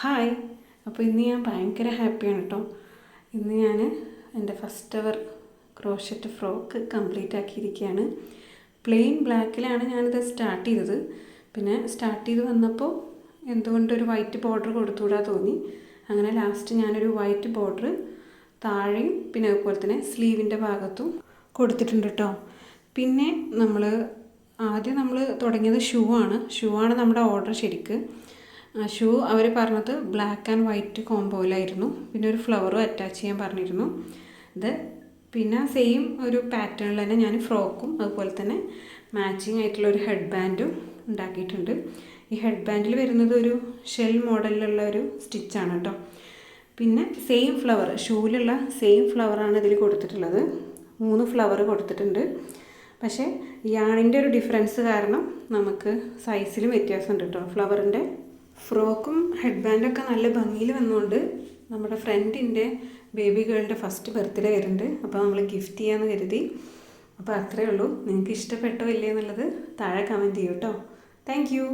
Hi. അപ്പോൾ ഇന്ന് ഞാൻ ഭയങ്കര ഹാപ്പിയാണ് കേട്ടോ. ഇന്ന് ഞാൻ എൻ്റെ first ever crochet frock complete ആക്കിയിരിക്കുകയാണ്. പ്ലെയിൻ ബ്ലാക്കിലാണ് ഞാനിത് സ്റ്റാർട്ട് ചെയ്തത്. പിന്നെ സ്റ്റാർട്ട് ചെയ്ത് വന്നപ്പോൾ എന്തുകൊണ്ടൊരു വൈറ്റ് ബോർഡർ കൊടുത്തുകൂടാ തോന്നി. അങ്ങനെ ലാസ്റ്റ് ഞാനൊരു വൈറ്റ് ബോർഡർ താഴെയും പിന്നെ അതുപോലെ തന്നെ സ്ലീവിൻ്റെ ഭാഗത്തും കൊടുത്തിട്ടുണ്ട് കേട്ടോ. പിന്നെ ആദ്യം നമ്മൾ തുടങ്ങിയത് ഷൂ ആണ് നമ്മുടെ ഓർഡർ ശരിക്ക്. ഷൂ അവർ പറഞ്ഞത് ബ്ലാക്ക് ആൻഡ് വൈറ്റ് കോംബോയിലായിരുന്നു. പിന്നെ ഒരു ഫ്ലവറും അറ്റാച്ച് ചെയ്യാൻ പറഞ്ഞിരുന്നു. പിന്നെ സെയിം ഒരു പാറ്റേണിൽ തന്നെ ഞാൻ ഫ്രോക്കും അതുപോലെ തന്നെ മാച്ചിങ് ആയിട്ടുള്ള ഒരു ഹെഡ് ബാൻഡും ഉണ്ടാക്കിയിട്ടുണ്ട്. ഈ ഹെഡ് ബാൻഡിൽ വരുന്നത് ഒരു ഷെൽ മോഡലിലുള്ള ഒരു സ്റ്റിച്ചാണ് കേട്ടോ. പിന്നെ സെയിം ഫ്ലവർ, ഷൂവിലുള്ള സെയിം ഫ്ലവറാണ് ഇതിൽ കൊടുത്തിട്ടുള്ളത്. 3 ഫ്ലവർ കൊടുത്തിട്ടുണ്ട്. പക്ഷേ യാണിൻ്റെ ഒരു ഡിഫറൻസ് കാരണം നമുക്ക് സൈസിലും വ്യത്യാസമുണ്ട് കേട്ടോ ഫ്ലവറിൻ്റെ. ഫ്രോക്കും ഹെഡ് ബാൻഡൊക്കെ നല്ല ഭംഗിയിൽ വന്നുകൊണ്ട് നമ്മുടെ ഫ്രണ്ടിൻ്റെ ബേബി ഗേളിൻ്റെ ഫസ്റ്റ് ബർത്ത്ഡേ വരുന്നുണ്ട്. അപ്പോൾ നമ്മൾ ഗിഫ്റ്റ് ചെയ്യാമെന്ന് കരുതി. അപ്പോൾ അത്രയേ ഉള്ളൂ. നിങ്ങൾക്ക് ഇഷ്ടപ്പെട്ടോ ഇല്ലേ എന്നുള്ളത് താഴെ കമൻറ്റ് ചെയ്യൂ കേട്ടോ. Thank you.